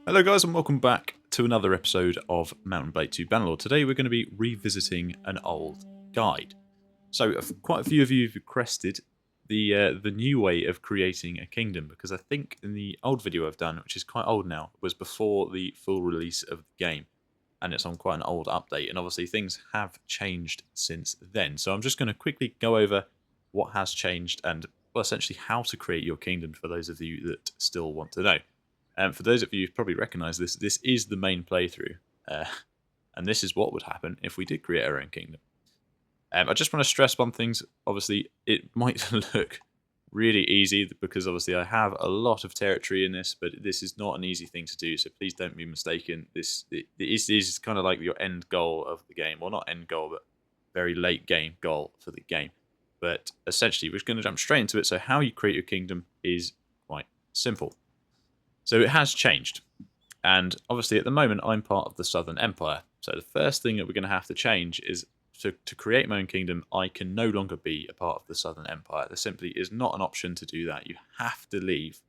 Hello guys and welcome back to another episode of Mountain Blade 2 Bannerlord. Today we're going to be revisiting an old guide. So quite a few of you have requested the new way of creating a kingdom, because I think in the old video I've done, which is quite old now, was before the full release of the game, and it's on quite an old update, and obviously things have changed since then. So I'm just going to quickly go over what has changed and, well, essentially how to create your kingdom for those of you that still want to know. For those of you who probably recognise this, this is the main playthrough, uh, and this is what would happen if we did create our own kingdom. I just want to stress one thing. Obviously, it might look really easy because obviously I have a lot of territory in this, but this is not an easy thing to do, so please don't be mistaken. It is kind of like your end goal of the game. Well, not end goal, but very late game goal for the game. But essentially, we're just going to jump straight into it. So how you create your kingdom is quite simple. So it has changed. And obviously, at the moment, I'm part of the Southern Empire. So the first thing that we're going to have to change is to create my own kingdom, I can no longer be a part of the Southern Empire. There simply is not an option to do that. You have to leave.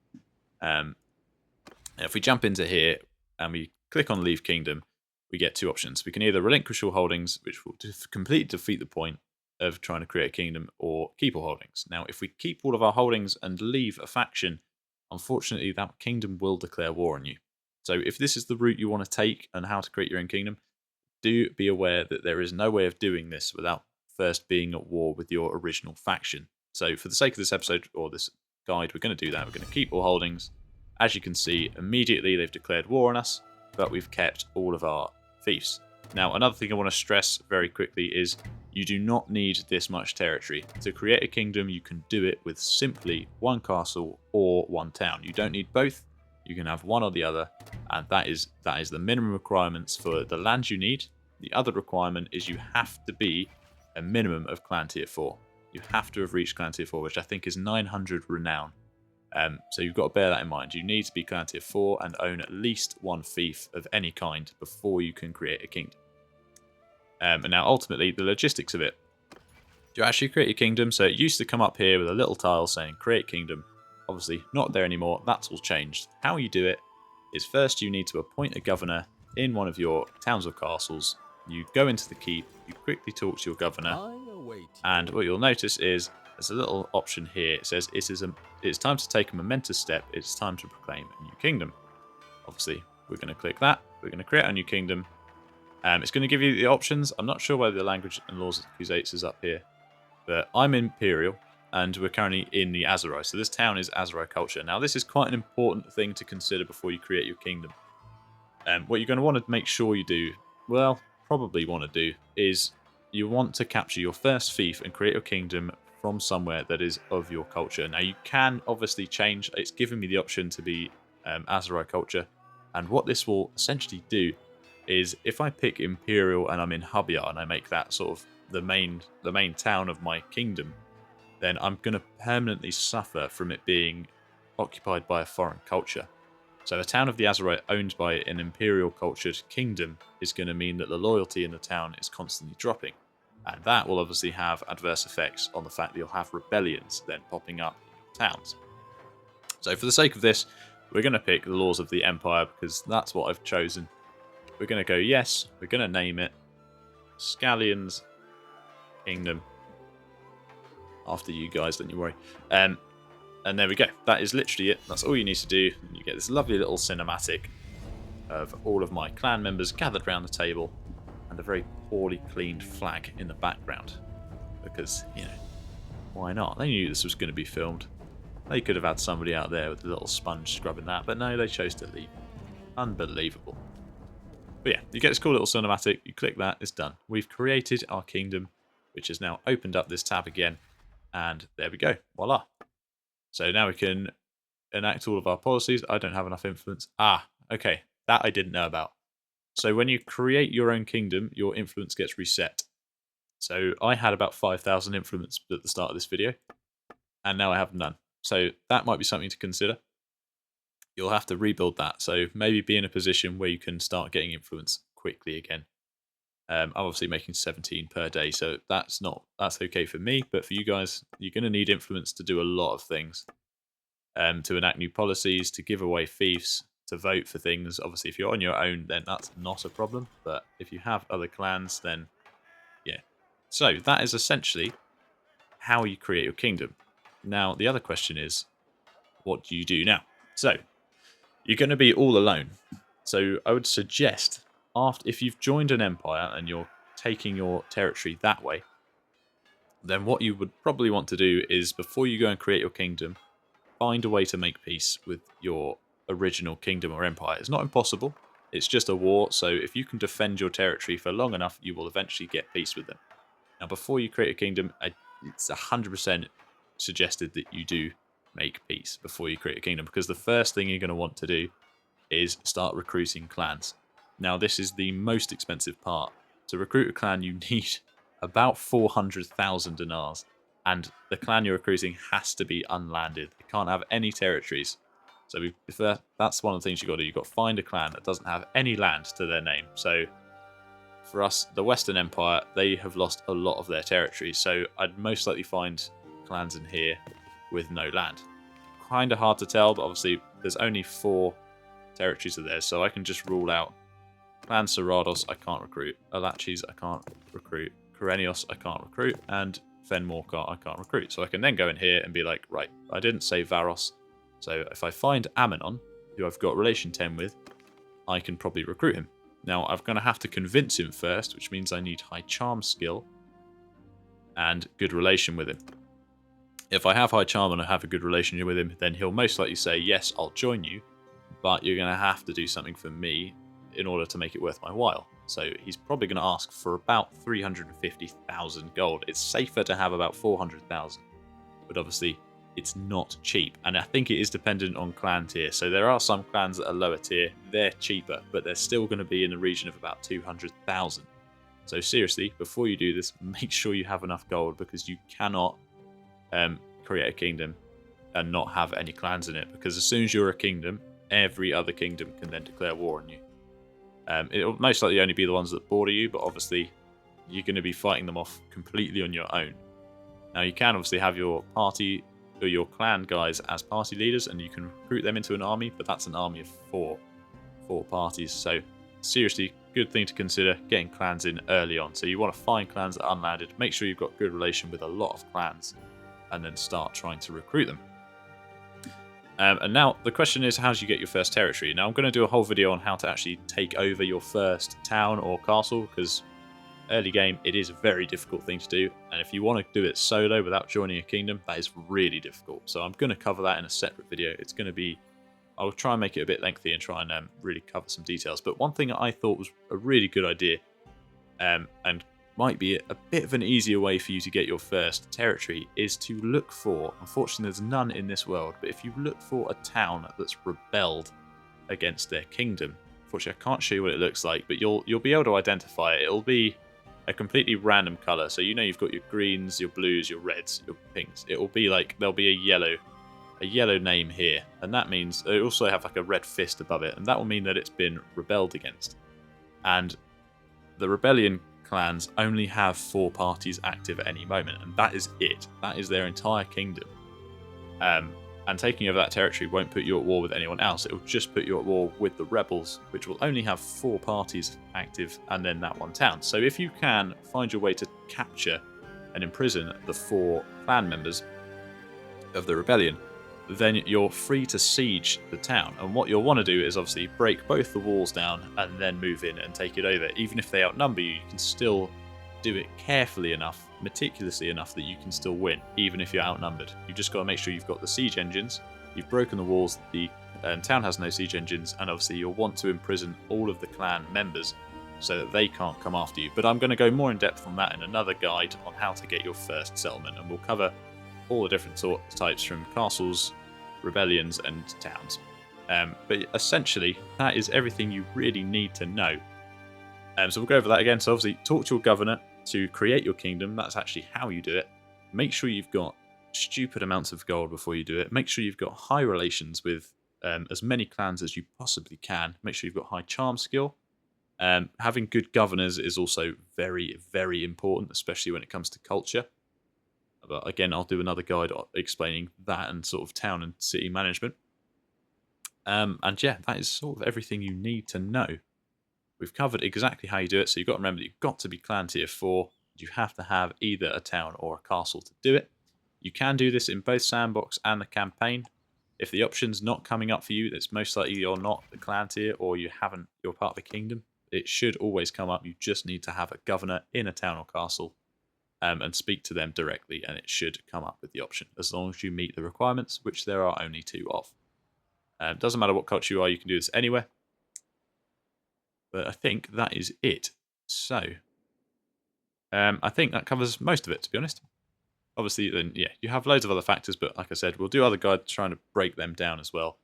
If we jump into here and we click on Leave Kingdom, we get two options. We can either relinquish all holdings, which will completely defeat the point of trying to create a kingdom, or keep all holdings. Now, if we keep all of our holdings and leave a faction, unfortunately, that kingdom will declare war on you. So if this is the route you want to take and how to create your own kingdom, do be aware that there is no way of doing this without first being at war with your original faction. So for the sake of this episode, or this guide, we're going to do that. We're going to keep all holdings. As you can see, immediately they've declared war on us, but we've kept all of our fiefs. Now, another thing I want to stress very quickly is you do not need this much territory. To create a kingdom, you can do it with simply one castle or one town. You don't need both. You can have one or the other, and that is the minimum requirements for the land you need. The other requirement is you have to be a minimum of Clan Tier 4. You have to have reached Clan Tier 4, which I think is 900 renown. So you've got to bear that in mind. You need to be Clan Tier 4 and own at least one fief of any kind before you can create a kingdom. And now, ultimately, the logistics of it. You actually create your kingdom, so it used to come up here with a little tile saying Create Kingdom. Obviously, not there anymore. That's all changed. How you do it is first you need to appoint a governor in one of your towns or castles. You go into the keep, you quickly talk to your governor, and what you'll notice is there's a little option here. It says it's time to take a momentous step. It's time to proclaim a new kingdom. Obviously, we're going to click that. We're going to create a new kingdom. It's going to give you the options. I'm not sure whether the language and laws of the Crusates is up here, but I'm Imperial, and we're currently in the Azerai. So this town is Azerai culture. Now, this is quite an important thing to consider before you create your kingdom. What you're going to want to make sure you do, well, probably want to do, is you want to capture your first fief and create your kingdom from somewhere that is of your culture. Now, you can obviously change. It's giving me the option to be Azerai culture, and what this will essentially do is if I pick Imperial and I'm in Hubia and I make that sort of the main town of my kingdom, then I'm going to permanently suffer from it being occupied by a foreign culture. So a town of the Azerai owned by an imperial cultured kingdom is going to mean that the loyalty in the town is constantly dropping. And that will obviously have adverse effects on the fact that you'll have rebellions then popping up in your towns. So for the sake of this, we're going to pick the laws of the empire because that's what I've chosen. We're going to go yes, we're going to name it Scallion's Kingdom. After you guys, don't you worry. And there we go. That is literally it. That's all you need to do. And you get this lovely little cinematic of all of my clan members gathered around the table and a very poorly cleaned flag in the background. Because, you know, why not? They knew this was going to be filmed. They could have had somebody out there with a little sponge scrubbing that, but no, they chose to leave. Unbelievable. But yeah, you get this cool little cinematic, you click that, it's done. We've created our kingdom, which has now opened up this tab again, and there we go, voila. So now we can enact all of our policies. I don't have enough influence. Ah, okay, that I didn't know about. So when you create your own kingdom, your influence gets reset. So I had about 5,000 influence at the start of this video, and now I have none. So that might be something to consider. You'll have to rebuild that. So maybe be in a position where you can start getting influence quickly again. I'm obviously making 17 per day, so that's okay for me. But for you guys, you're going to need influence to do a lot of things. To enact new policies, to give away fiefs, to vote for things. Obviously, if you're on your own, then that's not a problem. But if you have other clans, then yeah. So that is essentially how you create your kingdom. Now, the other question is, what do you do now? So you're going to be all alone. So I would suggest, if you've joined an empire and you're taking your territory that way, then what you would probably want to do is, before you go and create your kingdom, find a way to make peace with your original kingdom or empire. It's not impossible. It's just a war. So if you can defend your territory for long enough, you will eventually get peace with them. Now, before you create a kingdom, it's 100% suggested that you do make peace before you create a kingdom, because the first thing you're going to want to do is start recruiting clans. Now, this is the most expensive part. To recruit a clan, you need about 400,000 dinars, and the clan you're recruiting has to be unlanded. It can't have any territories. So that's one of the things you've got to do. You've got to find a clan that doesn't have any land to their name. So for us, the Western Empire, they have lost a lot of their territories. So I'd most likely find clans in here with no land. Kind of hard to tell, but obviously there's only 4 territories of theirs, so I can just rule out Clan Cerrados, I can't recruit. Alachis, I can't recruit. Corenios, I can't recruit. And Fenmorcar, I can't recruit. So I can then go in here and be like, right, I didn't say Varos. So if I find Ammonon, who I've got relation 10 with, I can probably recruit him. Now, I'm going to have to convince him first, which means I need high charm skill and good relation with him. If I have high charm and I have a good relationship with him, then he'll most likely say, yes, I'll join you, but you're going to have to do something for me in order to make it worth my while. So he's probably going to ask for about 350,000 gold. It's safer to have about 400,000, but obviously it's not cheap. And I think it is dependent on clan tier. So there are some clans that are lower tier, they're cheaper, but they're still going to be in the region of about 200,000. So seriously, before you do this, make sure you have enough gold, because you cannot create a kingdom and not have any clans in it, because as soon as you're a kingdom, every other kingdom can then declare war on you. It'll most likely only be the ones that border you, but obviously you're going to be fighting them off completely on your own. Now, you can obviously have your party or your clan guys as party leaders, and you can recruit them into an army, but that's an army of four parties. So seriously, good thing to consider getting clans in early on. So you want to find clans that are unlanded, make sure you've got good relation with a lot of clans, and then start trying to recruit them. And now the question is, how do you get your first territory? Now I'm going to do a whole video on how to actually take over your first town or castle, because early game it is a very difficult thing to do, and if you want to do it solo without joining a kingdom, that is really difficult. So I'm going to cover that in a separate video. It's going to be, I'll try and make it a bit lengthy and try and really cover some details. But one thing I thought was a really good idea, and might be a bit of an easier way for you to get your first territory, is to look for, unfortunately there's none in this world, but if you look for a town that's rebelled against their kingdom. Unfortunately I can't show you what it looks like, but you'll be able to identify it. It'll be a completely random colour, so you know you've got your greens, your blues, your reds, your pinks. It will be like, there'll be a yellow name here, and that means it also have like a red fist above it, and that will mean that it's been rebelled against. And the rebellion clans only have 4 parties active at any moment, and that is it. That is their entire kingdom. And taking over that territory won't put you at war with anyone else. It will just put you at war with the rebels, which will only have 4 parties active and then that one town. So if you can find your way to capture and imprison the 4 clan members of the rebellion, then you're free to siege the town. And what you'll want to do is obviously break both the walls down and then move in and take it over. Even if they outnumber you, you can still do it carefully enough, meticulously enough, that you can still win, even if you're outnumbered. You've just got to make sure you've got the siege engines, you've broken the walls, the town has no siege engines, and obviously you'll want to imprison all of the clan members so that they can't come after you. But I'm going to go more in depth on that in another guide on how to get your first settlement, and we'll cover all the different types from castles, rebellions, and towns. But essentially, that is everything you really need to know. So we'll go over that again. So obviously, talk to your governor to create your kingdom. That's actually how you do it. Make sure you've got stupid amounts of gold before you do it. Make sure you've got high relations with as many clans as you possibly can. Make sure you've got high charm skill. Having good governors is also very, very important, especially when it comes to culture. But again, I'll do another guide explaining that and sort of town and city management. And yeah, that is sort of everything you need to know. We've covered exactly how you do it, so you've got to remember that you've got to be clan tier 4. You have to have either a town or a castle to do it. You can do this in both sandbox and the campaign. If the option's not coming up for you, it's most likely you're not the clan tier or you're part of the kingdom. It should always come up. You just need to have a governor in a town or castle and speak to them directly, and it should come up with the option as long as you meet the requirements, which there are only 2 of. Doesn't matter what culture you are, you can do this anywhere. But I think that is it. So, I think that covers most of it, to be honest. Obviously, then, yeah, you have loads of other factors, but like I said, we'll do other guides trying to break them down as well.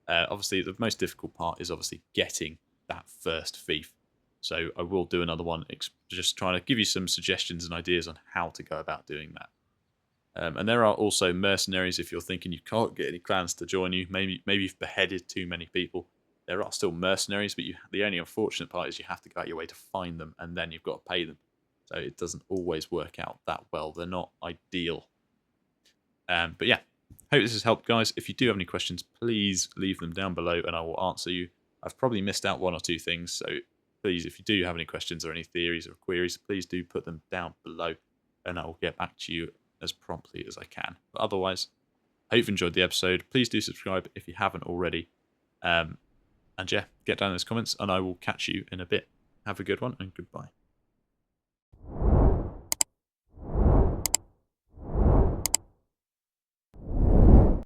Obviously, the most difficult part is obviously getting that first fief. So I will do another one, just trying to give you some suggestions and ideas on how to go about doing that. And there are also mercenaries. If you're thinking you can't get any clans to join you, maybe you've beheaded too many people. There are still mercenaries, but the only unfortunate part is you have to go out your way to find them, and then you've got to pay them. So it doesn't always work out that well. They're not ideal. But yeah, hope this has helped, guys. If you do have any questions, please leave them down below, and I will answer you. I've probably missed out 1 or 2 things, so please, if you do have any questions or any theories or queries, please do put them down below, and I will get back to you as promptly as I can. But otherwise, I hope you've enjoyed the episode. Please do subscribe if you haven't already. And yeah, get down in those comments, and I will catch you in a bit. Have a good one, and goodbye.